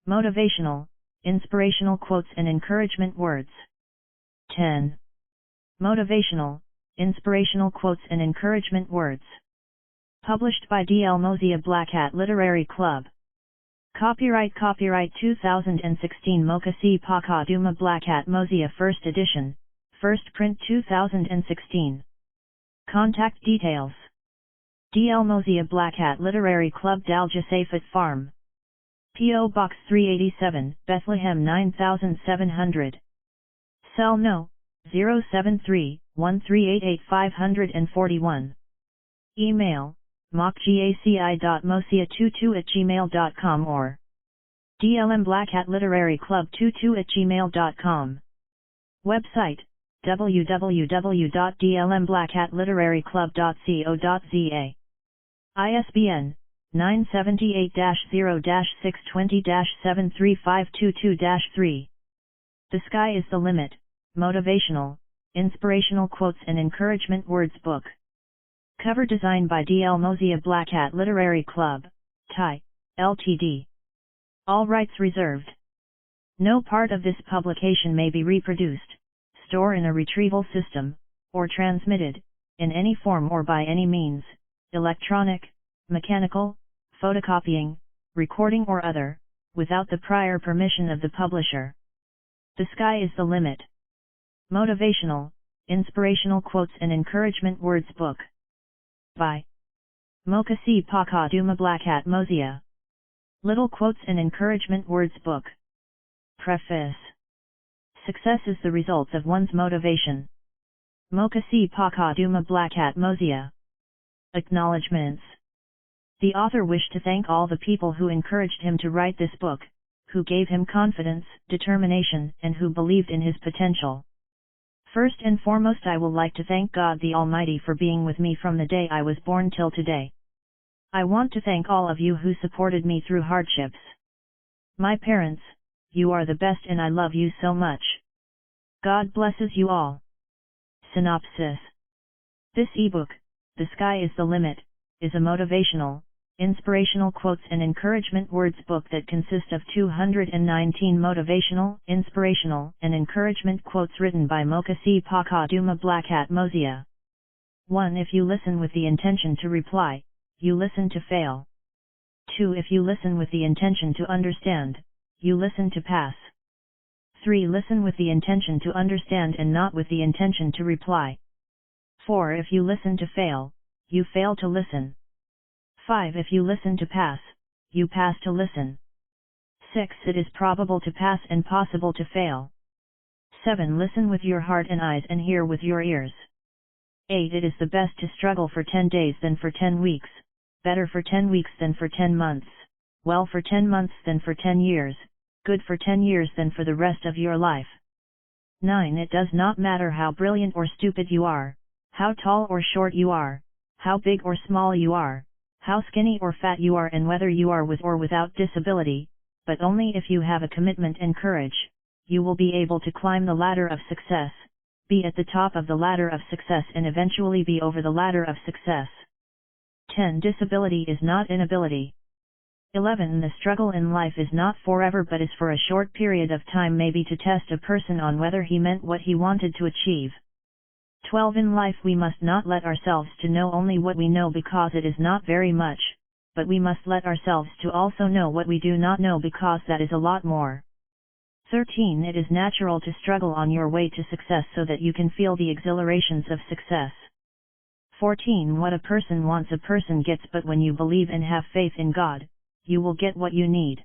Motivational, inspirational quotes and encouragement words. 10. Motivational, inspirational quotes and encouragement words. Published by D.L. Mosiah Black Hat Literary Club. Copyright 2016 Mokasi Paka Duma Black Hat Mosiah First Edition, First Print 2016. Contact details. D.L. Mosiah Black Hat Literary Club Daljasafat Farm. P.O. Box 387, Bethlehem 9700. Cell No. 073-1388541. Email, mockgaci.mosiah22@gmail.com or dlmblackhatliteraryclub22@gmail.com. Website, www.dlmblackhatliteraryclub.co.za. ISBN, 978-0-620-73522-3. The Sky is the Limit, Motivational, Inspirational Quotes and Encouragement Words Book. Cover design by D.L. Mosiah Black Hat Literary Club, Thai, Ltd. All rights reserved. No part of this publication may be reproduced, stored in a retrieval system, or transmitted, in any form or by any means, electronic, mechanical, photocopying, recording or other, without the prior permission of the publisher. The Sky is the Limit. Motivational, Inspirational Quotes and Encouragement Words Book. By Mokasi Paka Duma Black Hat Mosiah. Little Quotes and Encouragement Words Book. Preface. Success is the result of one's motivation. Mokasi Paka Duma Black Hat Mosiah. Acknowledgements. The author wished to thank all the people who encouraged him to write this book, who gave him confidence, determination, and who believed in his potential. First and foremost, I would like to thank God the Almighty for being with me from the day I was born till today. I want to thank all of you who supported me through hardships. My parents, you are the best and I love you so much. God blesses you all. Synopsis. This ebook, The Sky is the Limit, is a motivational, inspirational quotes and encouragement words book that consists of 219 motivational, inspirational, and encouragement quotes written by Mokasi Paka Duma Black Hat Mosiah. 1. If you listen with the intention to reply, you listen to fail. 2. If you listen with the intention to understand, you listen to pass. 3. Listen with the intention to understand and not with the intention to reply. 4. If you listen to fail, you fail to listen. 5. If you listen to pass, you pass to listen. 6. It is probable to pass and possible to fail. 7. Listen with your heart and eyes and hear with your ears. 8. It is the best to struggle for 10 days than for 10 weeks, better for 10 weeks than for 10 months, well for 10 months than for 10 years, good for 10 years than for the rest of your life. 9. It does not matter how brilliant or stupid you are, how tall or short you are, how big or small you are, how skinny or fat you are, and whether you are with or without disability, but only if you have a commitment and courage, you will be able to climb the ladder of success, be at the top of the ladder of success and eventually be over the ladder of success. 10. Disability is not inability. 11. The struggle in life is not forever but is for a short period of time, maybe to test a person on whether he meant what he wanted to achieve. 12. In life we must not let ourselves to know only what we know because it is not very much, but we must let ourselves to also know what we do not know because that is a lot more. 13. It is natural to struggle on your way to success so that you can feel the exhilarations of success. 14. What a person wants a person gets, but when you believe and have faith in God, you will get what you need.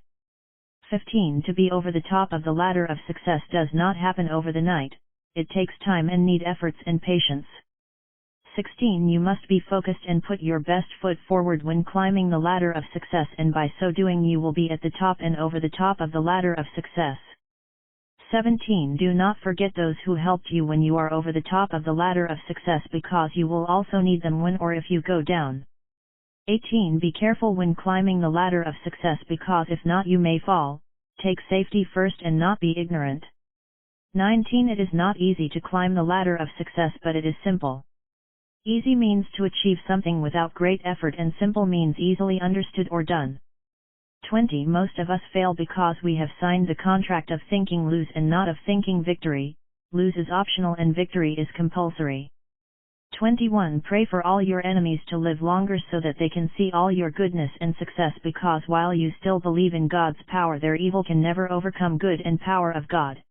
15. To be over the top of the ladder of success does not happen over the night. It takes time and need efforts and patience. 16. You must be focused and put your best foot forward when climbing the ladder of success, and by so doing you will be at the top and over the top of the ladder of success. 17. Do not forget those who helped you when you are over the top of the ladder of success, because you will also need them when or if you go down. 18. Be careful when climbing the ladder of success, because if not you may fall. Take safety first and not be ignorant. 19. It is not easy to climb the ladder of success, but it is simple. Easy means to achieve something without great effort, and simple means easily understood or done. 20. Most of us fail because we have signed the contract of thinking lose and not of thinking victory. Lose is optional and victory is compulsory. 21. Pray for all your enemies to live longer so that they can see all your goodness and success, because while you still believe in God's power, their evil can never overcome good and power of God.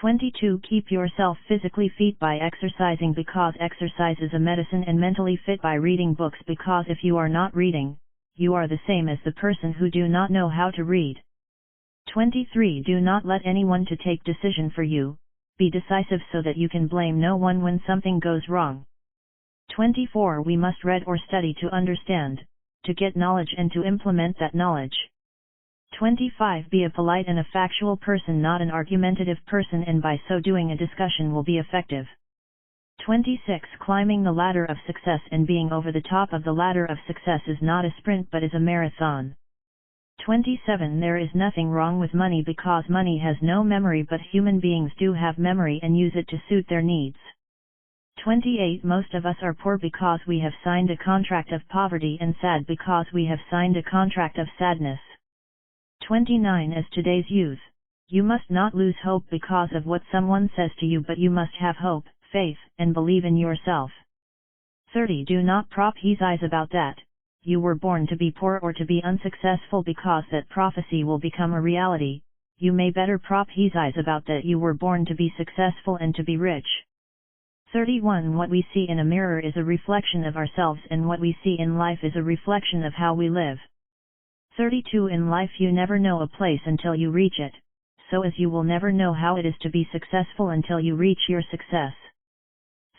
22. Keep yourself physically fit by exercising, because exercise is a medicine, and mentally fit by reading books, because if you are not reading, you are the same as the person who do not know how to read. 23. Do not let anyone to take decision for you. Be decisive so that you can blame no one when something goes wrong. 24. We must read or study to understand, to get knowledge and to implement that knowledge. 25. Be a polite and a factual person, not an argumentative person, and by so doing a discussion will be effective. 26. Climbing the ladder of success and being over the top of the ladder of success is not a sprint but is a marathon. 27. There is nothing wrong with money, because money has no memory, but human beings do have memory and use it to suit their needs. 28. Most of us are poor because we have signed a contract of poverty, and sad because we have signed a contract of sadness. 29. As today's youth, you must not lose hope because of what someone says to you, but you must have hope, faith, and believe in yourself. 30. Do not prop his eyes about that you were born to be poor or to be unsuccessful, because that prophecy will become a reality. You may better prop his eyes about that you were born to be successful and to be rich. 31. What we see in a mirror is a reflection of ourselves, and what we see in life is a reflection of how we live. 32. In life you never know a place until you reach it, so as you will never know how it is to be successful until you reach your success.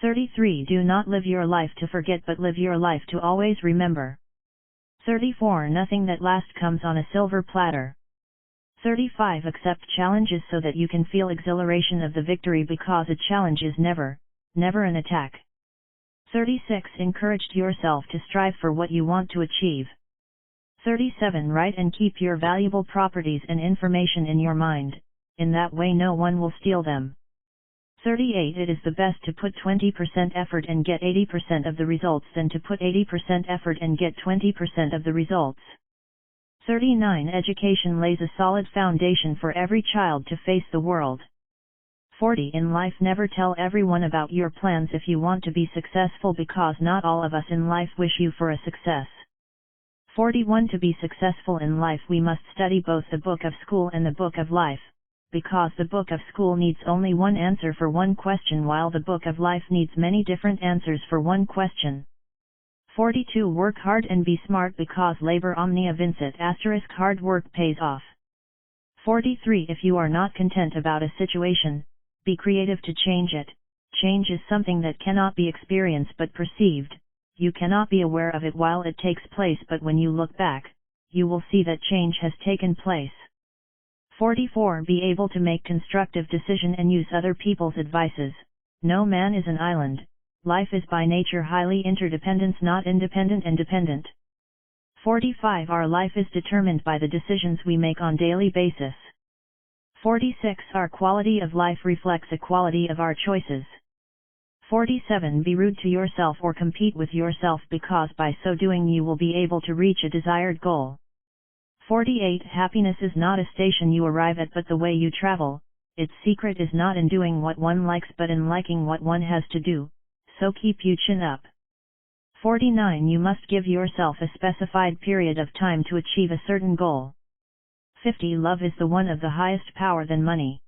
33. Do not live your life to forget, but live your life to always remember. 34. Nothing that lasts comes on a silver platter. 35. Accept challenges so that you can feel exhilaration of the victory, because a challenge is never an attack. 36. Encourage yourself to strive for what you want to achieve. 37. Write and keep your valuable properties and information in your mind, in that way no one will steal them. 38. It is the best to put 20% effort and get 80% of the results than to put 80% effort and get 20% of the results. 39. Education lays a solid foundation for every child to face the world. 40. In life, never tell everyone about your plans if you want to be successful, because not all of us in life wish you for a success. 41. To be successful in life we must study both the book of school and the book of life, because the book of school needs only one answer for one question, while the book of life needs many different answers for one question. 42. Work hard and be smart, because labor omnia vincit, * hard work pays off. 43. If you are not content about a situation, be creative to change it. Change is something that cannot be experienced but perceived. You cannot be aware of it while it takes place, but when you look back, you will see that change has taken place. 44. Be able to make constructive decision and use other people's advices. No man is an island. Life is by nature highly interdependent, not independent and dependent. 45. Our life is determined by the decisions we make on daily basis. 46. Our quality of life reflects the quality of our choices. 47. Be rude to yourself or compete with yourself, because by so doing you will be able to reach a desired goal. 48. Happiness is not a station you arrive at, but the way you travel. Its secret is not in doing what one likes but in liking what one has to do, so keep your chin up. 49. You must give yourself a specified period of time to achieve a certain goal. 50. Love is the one of the highest power than money.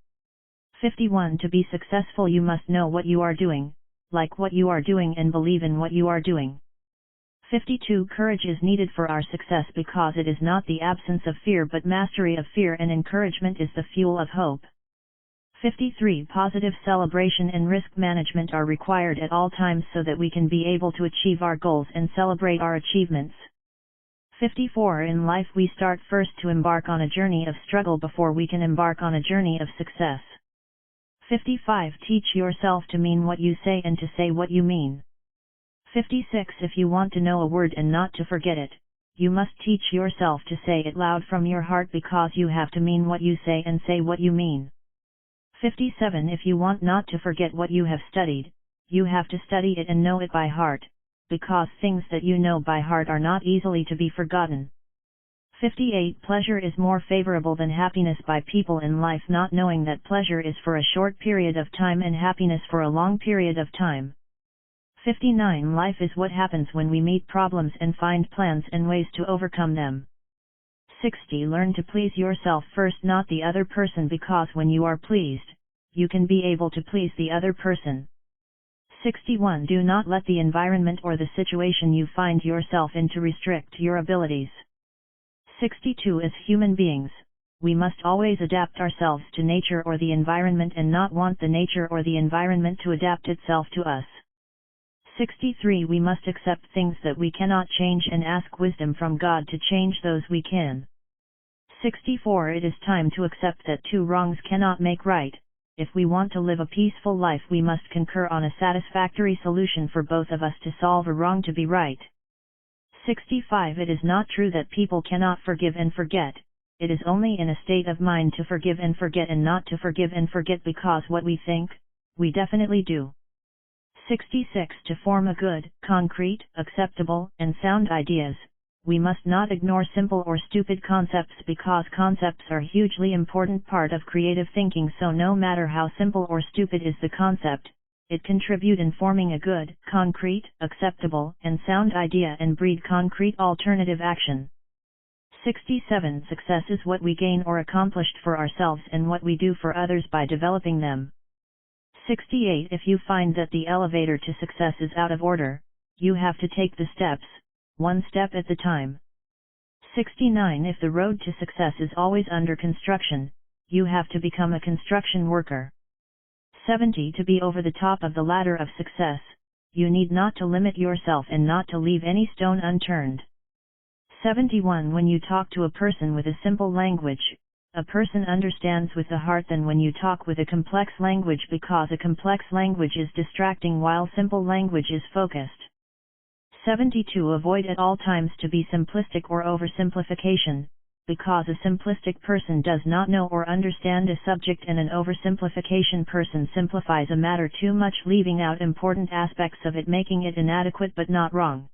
51. To be successful you must know what you are doing, like what you are doing, and believe in what you are doing. 52. Courage is needed for our success, because it is not the absence of fear but mastery of fear, and encouragement is the fuel of hope. 53. Positive celebration and risk management are required at all times so that we can be able to achieve our goals and celebrate our achievements. 54. In life we start first to embark on a journey of struggle before we can embark on a journey of success. 55. Teach yourself to mean what you say and to say what you mean. 56. If you want to know a word and not to forget it, you must teach yourself to say it loud from your heart, because you have to mean what you say and say what you mean. 57. If you want not to forget what you have studied, you have to study it and know it by heart, because things that you know by heart are not easily to be forgotten. 58. Pleasure is more favorable than happiness by people in life not knowing that pleasure is for a short period of time and happiness for a long period of time. 59. Life is what happens when we meet problems and find plans and ways to overcome them. 60. Learn to please yourself first, not the other person, because when you are pleased, you can be able to please the other person. 61. Do not let the environment or the situation you find yourself in to restrict your abilities. 62. As human beings, we must always adapt ourselves to nature or the environment and not want the nature or the environment to adapt itself to us. 63. We must accept things that we cannot change and ask wisdom from God to change those we can. 64. It is time to accept that two wrongs cannot make right. If we want to live a peaceful life, we must concur on a satisfactory solution for both of us to solve a wrong to be right. 65. It is not true that people cannot forgive and forget. It is only in a state of mind to forgive and forget and not to forgive and forget, because what we think, we definitely do. 66. To form a good, concrete, acceptable, and sound ideas, we must not ignore simple or stupid concepts, because concepts are a hugely important part of creative thinking, so no matter how simple or stupid is the concept, it contribute in forming a good, concrete, acceptable, and sound idea and breed concrete alternative action. 67. Success is what we gain or accomplished for ourselves and what we do for others by developing them. 68. If you find that the elevator to success is out of order, you have to take the steps, one step at a time. 69. If the road to success is always under construction, you have to become a construction worker. 70. To be over the top of the ladder of success, you need not to limit yourself and not to leave any stone unturned. 71. When you talk to a person with a simple language, a person understands with the heart than when you talk with a complex language, because a complex language is distracting while simple language is focused. 72. Avoid at all times to be simplistic or oversimplification, because a simplistic person does not know or understand a subject and an oversimplification person simplifies a matter too much, leaving out important aspects of it, making it inadequate but not wrong.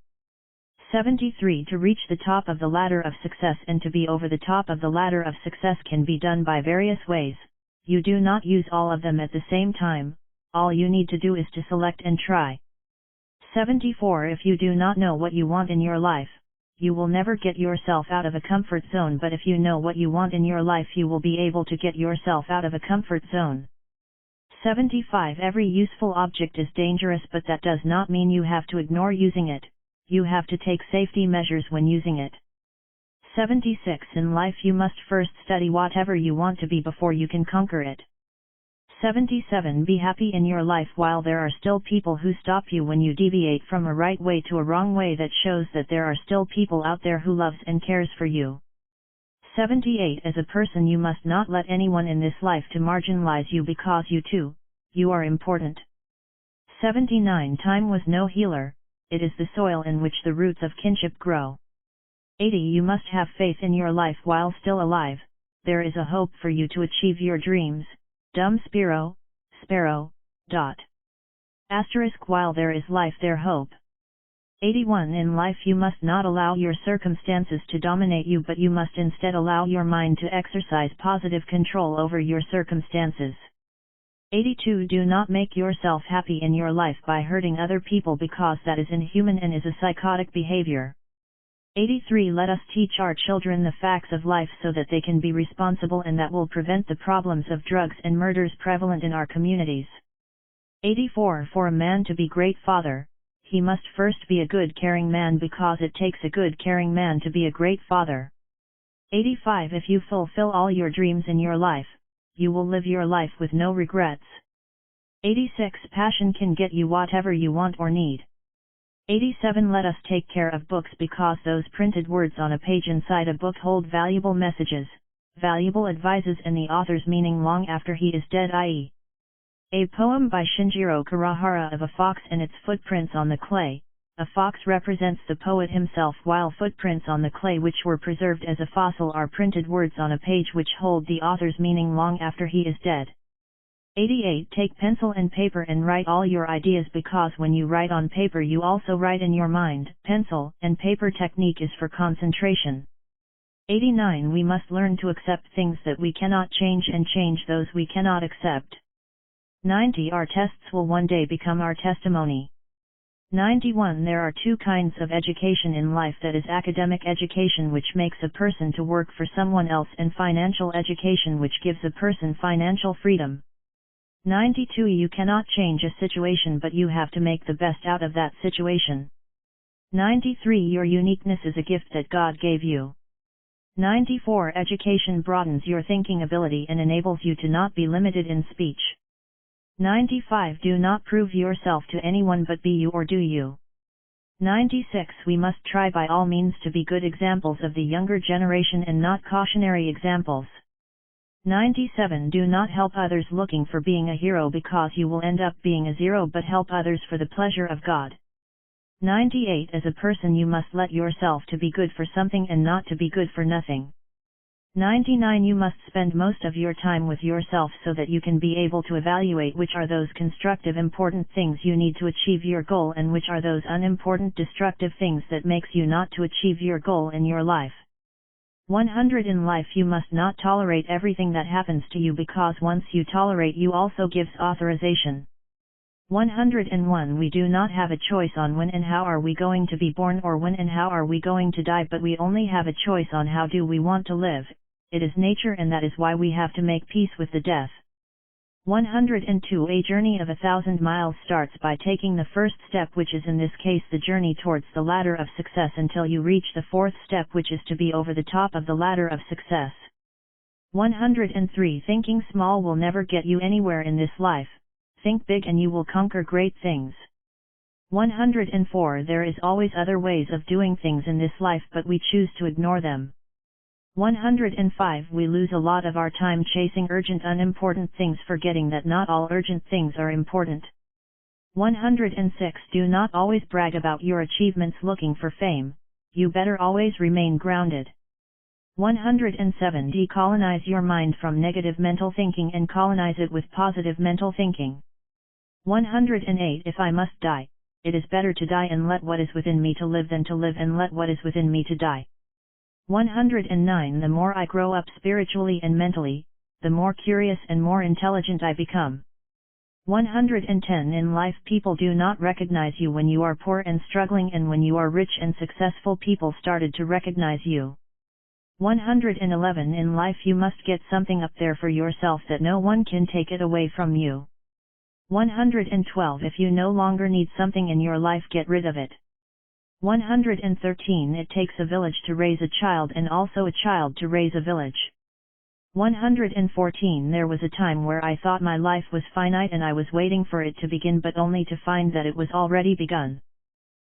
73. To reach the top of the ladder of success and to be over the top of the ladder of success can be done by various ways. You do not use all of them at the same time, all you need to do is to select and try. 74. If you do not know what you want in your life, you will never get yourself out of a comfort zone, but if you know what you want in your life, you will be able to get yourself out of a comfort zone. 75. Every useful object is dangerous, but that does not mean you have to ignore using it. You have to take safety measures when using it. 76. In life you must first study whatever you want to be before you can conquer it. 77. Be happy in your life while there are still people who stop you when you deviate from a right way to a wrong way. That shows that there are still people out there who loves and cares for you. 78. As a person you must not let anyone in this life to marginalize you, because you too, you are important. 79. Time was no healer, it is the soil in which the roots of kinship grow. 80. You must have faith in your life while still alive, there is a hope for you to achieve your dreams. Dum spiro, sparrow. Asterisk while there is life there hope. 81. In life you must not allow your circumstances to dominate you, but you must instead allow your mind to exercise positive control over your circumstances. 82. Do not make yourself happy in your life by hurting other people, because that is inhuman and is a psychotic behavior. 83. Let us teach our children the facts of life so that they can be responsible, and that will prevent the problems of drugs and murders prevalent in our communities. 84. For a man to be great father, he must first be a good caring man, because it takes a good caring man to be a great father. 85. If you fulfill all your dreams in your life, you will live your life with no regrets. 86. Passion can get you whatever you want or need. 87. Let us take care of books, because those printed words on a page inside a book hold valuable messages, valuable advices, and the author's meaning long after he is dead, i.e. A poem by Shinjiro Kurahara of a fox and its footprints on the clay. A fox represents the poet himself, while footprints on the clay which were preserved as a fossil are printed words on a page which hold the author's meaning long after he is dead. 88. Take pencil and paper and write all your ideas, because when you write on paper you also write in your mind. Pencil and paper technique is for concentration. 89. We must learn to accept things that we cannot change and change those we cannot accept. 90. Our tests will one day become our testimony. 91. There are two kinds of education in life, that is academic education, which makes a person to work for someone else, and financial education, which gives a person financial freedom. 92. You cannot change a situation, but you have to make the best out of that situation. 93. Your uniqueness is a gift that God gave you. 94. Education broadens your thinking ability and enables you to not be limited in speech. 95. Do not prove yourself to anyone, but be you or do you. 96. We must try by all means to be good examples of the younger generation and not cautionary examples. 97. Do not help others looking for being a hero, because you will end up being a zero, but help others for the pleasure of God. 98. As a person you must let yourself to be good for something and not to be good for nothing. 99. You must spend most of your time with yourself so that you can be able to evaluate which are those constructive important things you need to achieve your goal, and which are those unimportant destructive things that makes you not to achieve your goal in your life. 100. In life you must not tolerate everything that happens to you, because once you tolerate you also gives authorization. 101. We do not have a choice on when and how are we going to be born, or when and how are we going to die, but we only have a choice on how do we want to live. It is nature, and that is why we have to make peace with the death. 102. A journey of 1,000 miles starts by taking the first step, which is in this case the journey towards the ladder of success, until you reach the fourth step, which is to be over the top of the ladder of success. 103. Thinking small will never get you anywhere in this life. Think big and you will conquer great things. 104. There is always other ways of doing things in this life, but we choose to ignore them. 105. We lose a lot of our time chasing urgent unimportant things, forgetting that not all urgent things are important. 106. Do not always brag about your achievements looking for fame. You better always remain grounded. 107. Decolonize your mind from negative mental thinking and colonize it with positive mental thinking. 108. If I must die, it is better to die and let what is within me to live than to live and let what is within me to die. 109. The more I grow up spiritually and mentally, the more curious and more intelligent I become. 110. In life people do not recognize you when you are poor and struggling, and when you are rich and successful people started to recognize you. 111. In life you must get something up there for yourself that no one can take it away from you. 112. If you no longer need something in your life, get rid of it. 113. It takes a village to raise a child, and also a child to raise a village. 114. There was a time where I thought my life was finite and I was waiting for it to begin, but only to find that it was already begun.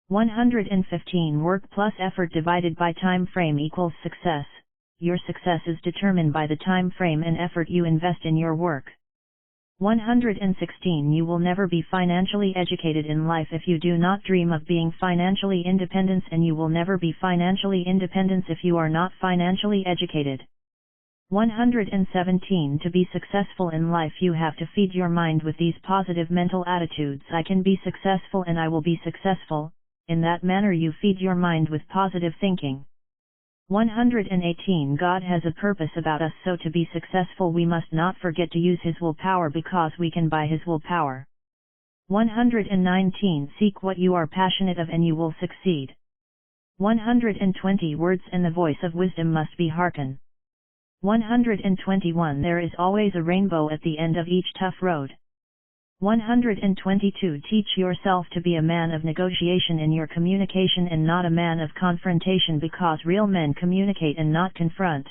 115. Work plus effort divided by time frame equals success. Your success is determined by the time frame and effort you invest in your work. 116. You will never be financially educated in life if you do not dream of being financially independent, and you will never be financially independent if you are not financially educated. 117. To be successful in life you have to feed your mind with these positive mental attitudes. I can be successful and I will be successful. In that manner you feed your mind with positive thinking. 118. God has a purpose about us, so to be successful we must not forget to use His willpower, because we can buy His willpower. 119. Seek what you are passionate of and you will succeed. 120. Words and the voice of wisdom must be hearken. 121. There is always a rainbow at the end of each tough road. 122. Teach yourself to be a man of negotiation in your communication and not a man of confrontation, because real men communicate and not confront.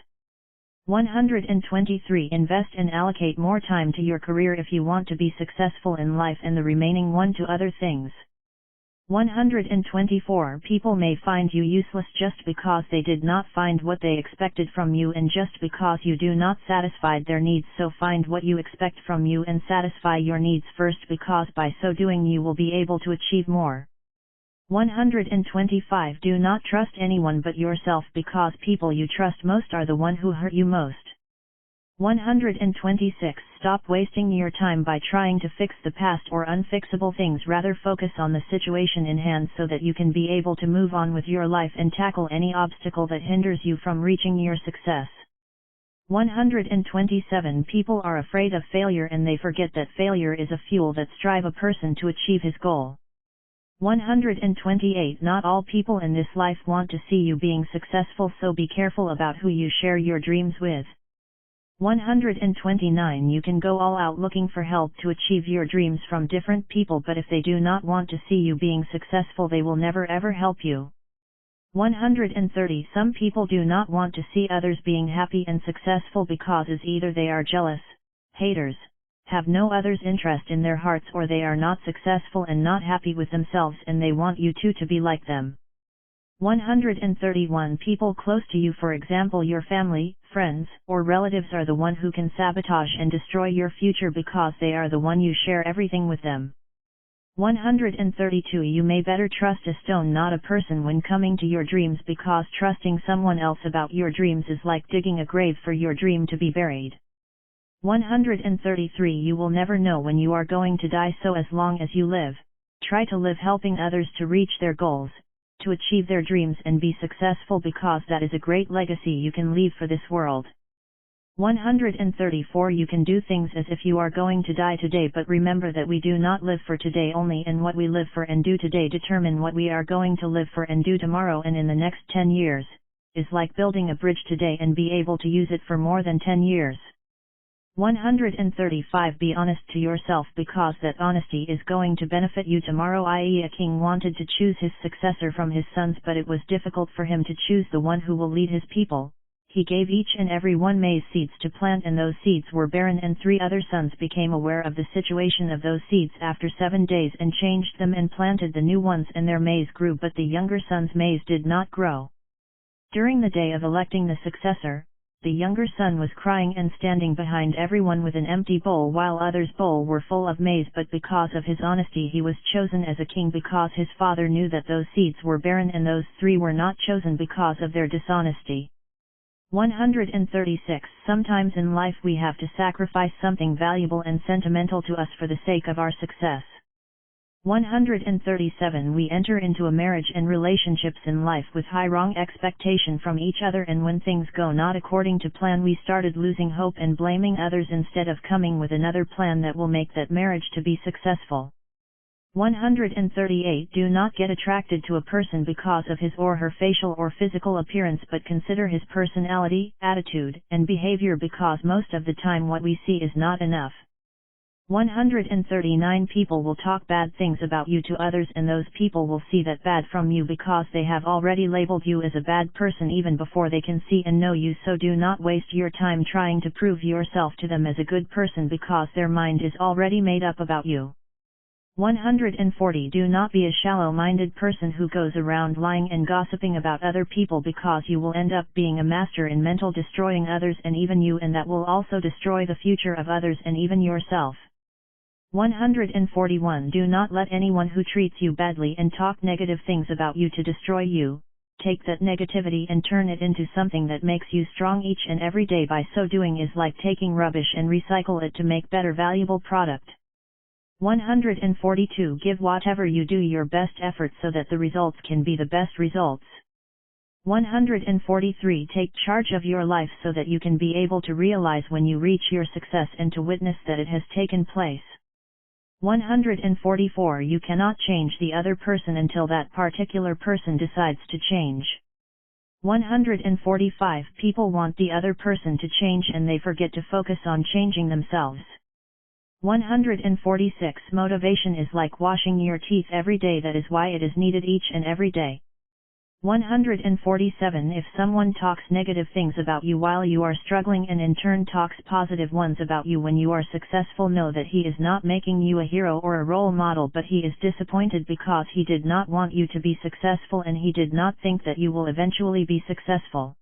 123. Invest and allocate more time to your career if you want to be successful in life, and the remaining one to other things. 124. People may find you useless just because they did not find what they expected from you, and just because you do not satisfy their needs, so find what you expect from you and satisfy your needs first, because by so doing you will be able to achieve more. 125. Do not trust anyone but yourself, because people you trust most are the one who hurt you most. 126. Stop wasting your time by trying to fix the past or unfixable things. Rather focus on the situation in hand so that you can be able to move on with your life and tackle any obstacle that hinders you from reaching your success. 127. People are afraid of failure and they forget that failure is a fuel that drives a person to achieve his goal. 128. Not all people in this life want to see you being successful, so be careful about who you share your dreams with. 129. You can go all out looking for help to achieve your dreams from different people, but if they do not want to see you being successful, they will never ever help you. 130. Some people do not want to see others being happy and successful because either they are jealous, haters, have no others' interest in their hearts, or they are not successful and not happy with themselves and they want you to be like them. 131. People close to you, for example your family, friends, or relatives, are the one who can sabotage and destroy your future because they are the one you share everything with them. 132. You may better trust a stone, not a person, when coming to your dreams, because trusting someone else about your dreams is like digging a grave for your dream to be buried. 133. You will never know when you are going to die, so as long as you live, try to live helping others to reach their goals, to achieve their dreams and be successful, because that is a great legacy you can leave for this world. 134. You can do things as if you are going to die today, but remember that we do not live for today only, and what we live for and do today determine what we are going to live for and do tomorrow and in the next 10 years, is like building a bridge today and be able to use it for more than 10 years. 135. Be honest to yourself, because that honesty is going to benefit you tomorrow. I.e., a king wanted to choose his successor from his sons, but it was difficult for him to choose the one who will lead his people. He gave each and every one maize seeds to plant, and those seeds were barren, and 3 other sons became aware of the situation of those seeds after 7 days and changed them and planted the new ones, and their maize grew, but the younger son's maize did not grow. During the day of electing the successor, the younger son was crying and standing behind everyone with an empty bowl, while others' bowl were full of maize, but because of his honesty he was chosen as a king, because his father knew that those seeds were barren, and those 3 were not chosen because of their dishonesty. 136. Sometimes in life we have to sacrifice something valuable and sentimental to us for the sake of our success. 137. We enter into a marriage and relationships in life with wrong expectation from each other, and when things go not according to plan, we started losing hope and blaming others instead of coming with another plan that will make that marriage to be successful. 138. Do not get attracted to a person because of his or her facial or physical appearance, but consider his personality, attitude, and behavior, because most of the time what we see is not enough. 139. People will talk bad things about you to others, and those people will see that bad from you because they have already labeled you as a bad person even before they can see and know you, so do not waste your time trying to prove yourself to them as a good person, because their mind is already made up about you. 140. Do not be a shallow-minded person who goes around lying and gossiping about other people, because you will end up being a master in mental destroying others and even you, and that will also destroy the future of others and even yourself. 141. Do not let anyone who treats you badly and talk negative things about you to destroy you. Take that negativity and turn it into something that makes you strong each and every day. By so doing is like taking rubbish and recycle it to make better valuable product. 142. Give whatever you do your best effort so that the results can be the best results. 143. Take charge of your life so that you can be able to realize when you reach your success and to witness that it has taken place. 144. You cannot change the other person until that particular person decides to change. 145. People want the other person to change and they forget to focus on changing themselves. 146. Motivation is like washing your teeth every day. That is why it is needed each and every day. 147. If someone talks negative things about you while you are struggling and in turn talks positive ones about you when you are successful, know that he is not making you a hero or a role model, but he is disappointed because he did not want you to be successful and he did not think that you will eventually be successful.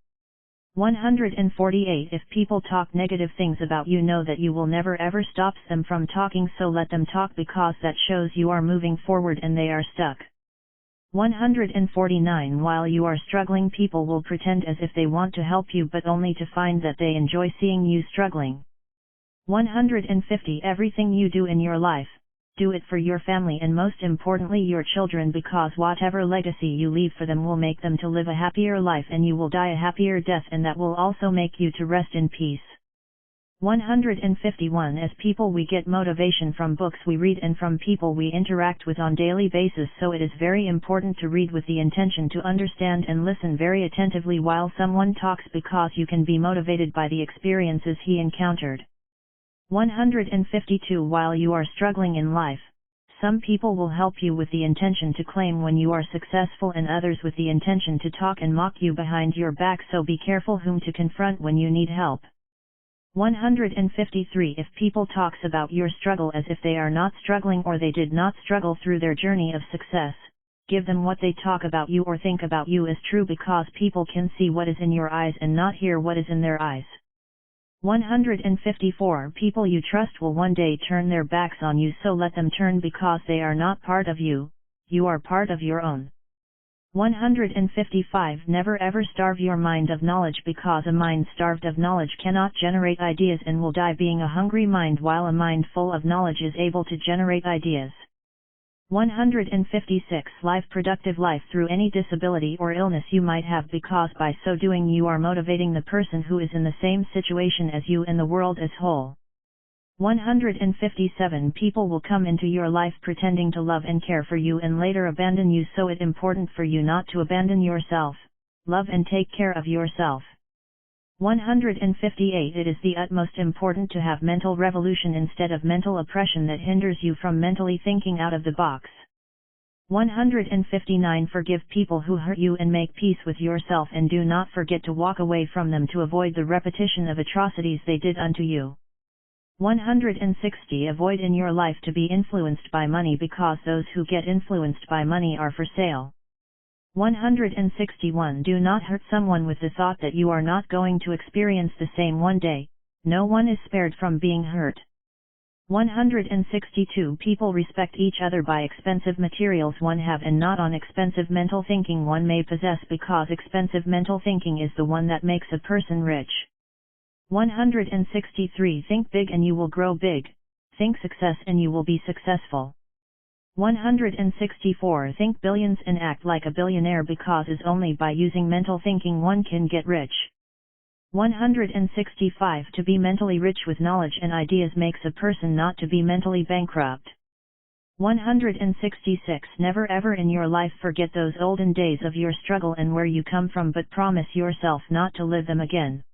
148. If people talk negative things about you, know that you will never ever stop them from talking, so let them talk, because that shows you are moving forward and they are stuck. 149 While you are struggling, people will pretend as if they want to help you but only to find that they enjoy seeing you struggling. 150 Everything you do in your life, do it for your family and most importantly your children, because whatever legacy you leave for them will make them to live a happier life and you will die a happier death, and that will also make you to rest in peace. 151 As people, we get motivation from books we read and from people we interact with on daily basis, so it is very important to read with the intention to understand and listen very attentively while someone talks, because you can be motivated by the experiences he encountered. 152 While you are struggling in life, some people will help you with the intention to claim when you are successful and others with the intention to talk and mock you behind your back, so be careful whom to confront when you need help. 153 If people talks about your struggle as if they are not struggling or they did not struggle through their journey of success, give them what they talk about you or think about you as true, because people can see what is in your eyes and not hear what is in their eyes. 154 People you trust will one day turn their backs on you, so let them turn, because they are not part of you, you are part of your own. 155 Never ever starve your mind of knowledge, because a mind starved of knowledge cannot generate ideas and will die being a hungry mind, while a mind full of knowledge is able to generate ideas. 156 Live productive life through any disability or illness you might have, because by so doing you are motivating the person who is in the same situation as you and the world as whole. 157 People will come into your life pretending to love and care for you and later abandon you, so it is important for you not to abandon yourself. Love and take care of yourself. 158 It is the utmost important to have mental revolution instead of mental oppression that hinders you from mentally thinking out of the box. 159 Forgive people who hurt you and make peace with yourself, and do not forget to walk away from them to avoid the repetition of atrocities they did unto you. 160 Avoid in your life to be influenced by money, because those who get influenced by money are for sale. 161 Do not hurt someone with the thought that you are not going to experience the same one day. No one is spared from being hurt. 162 People respect each other by expensive materials one have and not on expensive mental thinking one may possess, because expensive mental thinking is the one that makes a person rich. 163 Think big and you will grow big. Think success and you will be successful. 164 Think billions and act like a billionaire, because it's only by using mental thinking one can get rich. 165 To be mentally rich with knowledge and ideas makes a person not to be mentally bankrupt. 166 Never ever in your life forget those olden days of your struggle and where you come from, but promise yourself not to live them again.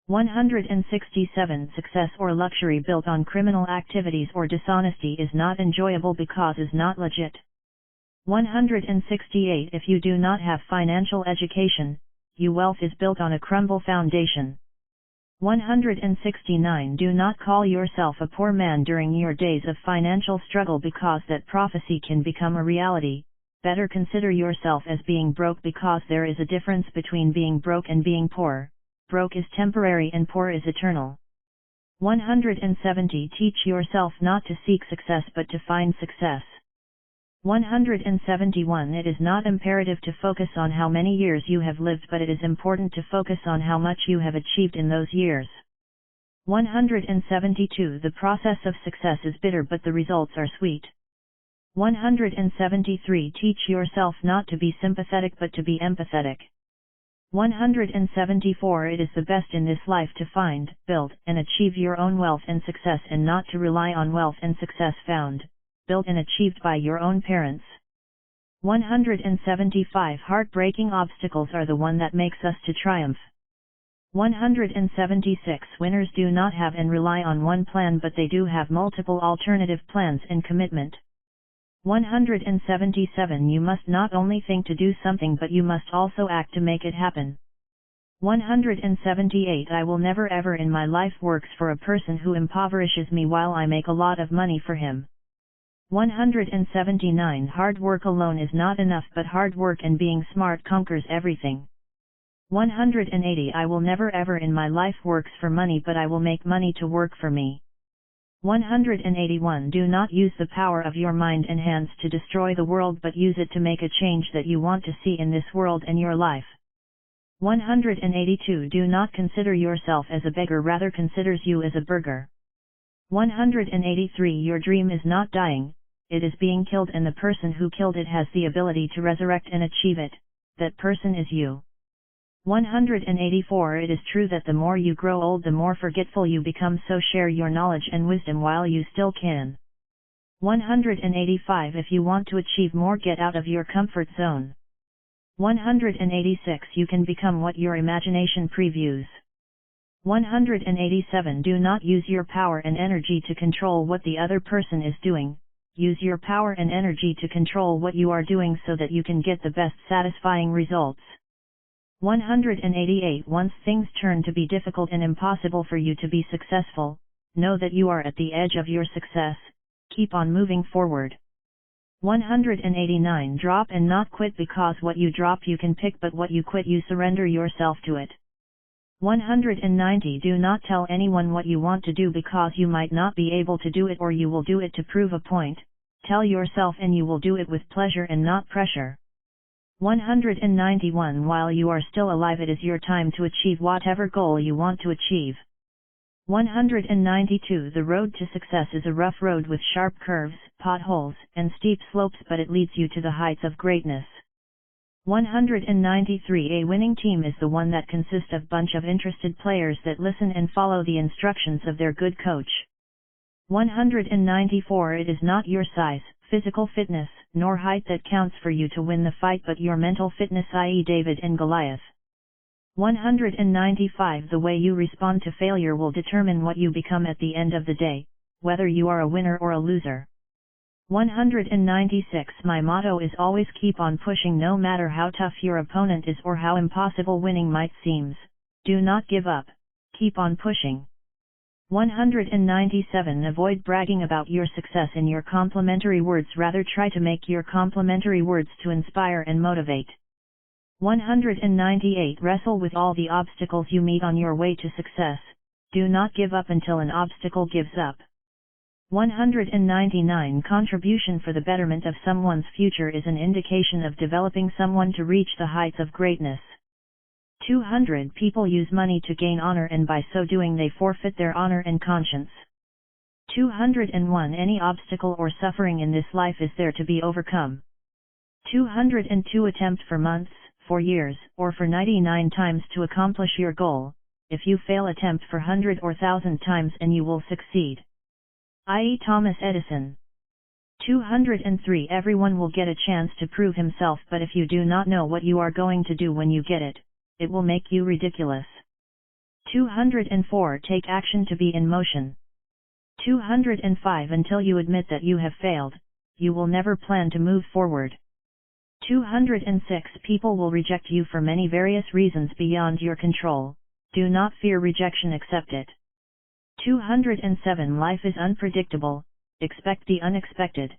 167 Success or luxury built on criminal activities or dishonesty is not enjoyable, because is not legit. 168 If you do not have financial education, your wealth is built on a crumble foundation. 169 Do not call yourself a poor man during your days of financial struggle, because that prophecy can become a reality. Better consider yourself as being broke, because there is a difference between being broke and being poor. Broke is temporary and poor is eternal. 170 Teach yourself not to seek success but to find success. 171 It is not imperative to focus on how many years you have lived, but it is important to focus on how much you have achieved in those years. 172 The process of success is bitter but the results are sweet. 173 Teach yourself not to be sympathetic but to be empathetic. 174 It is the best in this life to find, build, and achieve your own wealth and success, and not to rely on wealth and success found, built and achieved by your own parents. 175 Heartbreaking obstacles are the one that makes us to triumph. 176 Winners do not have and rely on one plan, but they do have multiple alternative plans and commitment. 177 You must not only think to do something, but you must also act to make it happen. 178 I will never ever in my life works for a person who impoverishes me while I make a lot of money for him. 179 Hard work alone is not enough, but hard work and being smart conquers everything. 180 I will never ever in my life works for money, but I will make money to work for me. 181. Do not use the power of your mind and hands to destroy the world, but use it to make a change that you want to see in this world and your life. 182. Do not consider yourself as a beggar, rather considers you as a burger. 183. Your dream is not dying, it is being killed, and the person who killed it has the ability to resurrect and achieve it. That person is you. 184. It is true that the more you grow old, the more forgetful you become, so share your knowledge and wisdom while you still can. 185. If you want to achieve more, get out of your comfort zone. 186. You can become what your imagination previews. 187. Do not use your power and energy to control what the other person is doing. Use your power and energy to control what you are doing so that you can get the best satisfying results. 188. Once things turn to be difficult and impossible for you to be successful, know that you are at the edge of your success. Keep on moving forward. 189. Drop and not quit, because what you drop you can pick, but what you quit you surrender yourself to it. 190. Do not tell anyone what you want to do, because you might not be able to do it, or you will do it to prove a point. Tell yourself and you will do it with pleasure and not pressure. 191. While you are still alive, it is your time to achieve whatever goal you want to achieve. 192. The road to success is a rough road with sharp curves, potholes, and steep slopes, but it leads you to the heights of greatness. 193. A winning team is the one that consists of bunch of interested players that listen and follow the instructions of their good coach. 194. It is not your size, physical fitness, nor height that counts for you to win the fight, but your mental fitness, i.e. David and Goliath. 195. The way you respond to failure will determine what you become at the end of the day, whether you are a winner or a loser. 196. My motto is always keep on pushing, no matter how tough your opponent is or how impossible winning might seem. Do not give up. Keep on pushing. 197. Avoid bragging about your success in your complimentary words, rather try to make your complimentary words to inspire and motivate. 198. Wrestle with all the obstacles you meet on your way to success. Do not give up until an obstacle gives up. 199. Contribution for the betterment of someone's future is an indication of developing someone to reach the heights of greatness. 200. People use money to gain honor, and by so doing they forfeit their honor and conscience. 201. Any obstacle or suffering in this life is there to be overcome. 202. Attempt for months, for years, or for 99 times to accomplish your goal. If you fail, attempt for 100 or 1,000 times and you will succeed. I.e. Thomas Edison. 203. Everyone will get a chance to prove himself, but if you do not know what you are going to do when you get it, it will make you ridiculous. 204. Take action to be in motion. 205. Until you admit that you have failed, you will never plan to move forward. 206. People will reject you for many various reasons beyond your control. Do not fear rejection, accept it. 207. Life is unpredictable, expect the unexpected.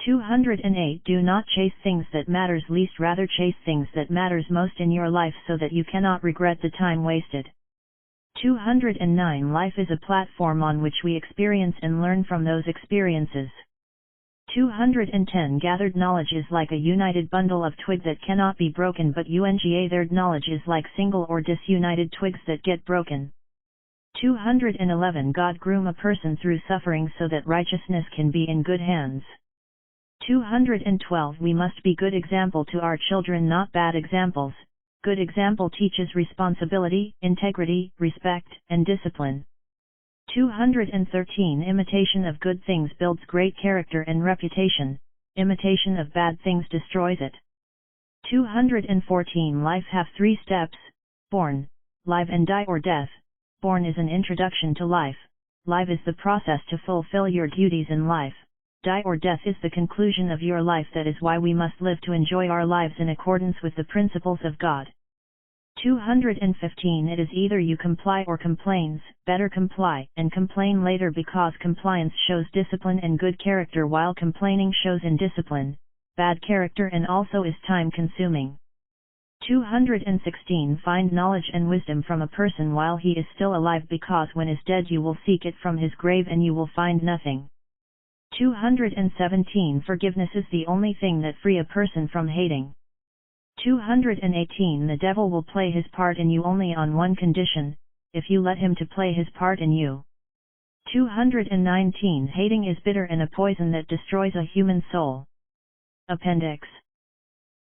208. Do not chase things that matters least, rather chase things that matters most in your life so that you cannot regret the time wasted. 209. Life is a platform on which we experience and learn from those experiences. 210. Gathered knowledge is like a united bundle of twig that cannot be broken, but ungathered knowledge is like single or disunited twigs that get broken. 211. God groom a person through suffering so that righteousness can be in good hands. 212. We must be good example to our children, not bad examples. Good example teaches responsibility, integrity, respect, and discipline. 213. Imitation of good things builds great character and reputation. Imitation of bad things destroys it. 214. Life have 3 steps: born, live and die or death. Born is an introduction to life. Live is the process to fulfill your duties in life. Die or death is the conclusion of your life. That is why we must live to enjoy our lives in accordance with the principles of God. 215. It is either you comply or complains. Better comply and complain later, because compliance shows discipline and good character, while complaining shows indiscipline, bad character, and also is time consuming. 216 Find knowledge and wisdom from a person while he is still alive, because when is dead you will seek it from his grave and you will find nothing. 217 Forgiveness is the only thing that free a person from hating. 218 The devil will play his part in you only on one condition, if you let him to play his part in you. 219 Hating is bitter and a poison that destroys a human soul. Appendix.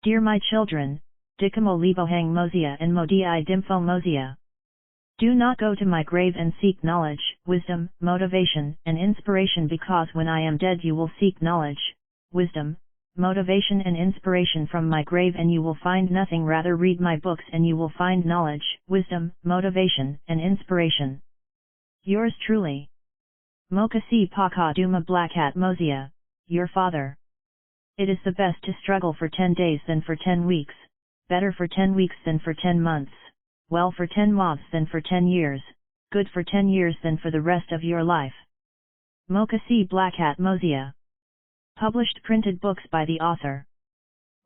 Dear my children, Dikamo libohang mosia and modi dimfo mosia. Do not go to my grave and seek knowledge, wisdom, motivation, and inspiration, because when I am dead you will seek knowledge, wisdom, motivation and inspiration from my grave and you will find nothing. Rather read my books and you will find knowledge, wisdom, motivation, and inspiration. Yours truly. Mokasi Paka Duma Black Hat Mosia, your father. It is the best to struggle for 10 days than for 10 weeks, better for 10 weeks than for 10 months, well for 10 months than for 10 years, good for 10 years than for the rest of your life. Mokasi Black Hat Mosia. Published printed books by the author.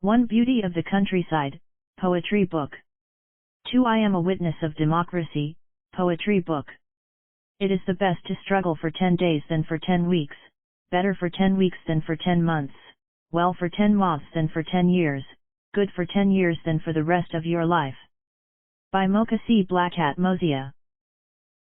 1. Beauty of the Countryside, poetry book. 2. I Am a Witness of Democracy, poetry book. It is the best to struggle for 10 days than for 10 weeks, better for 10 weeks than for 10 months, well for 10 months than for 10 years, good for 10 years than for the rest of your life. By Mokasi Black Hat Mosia.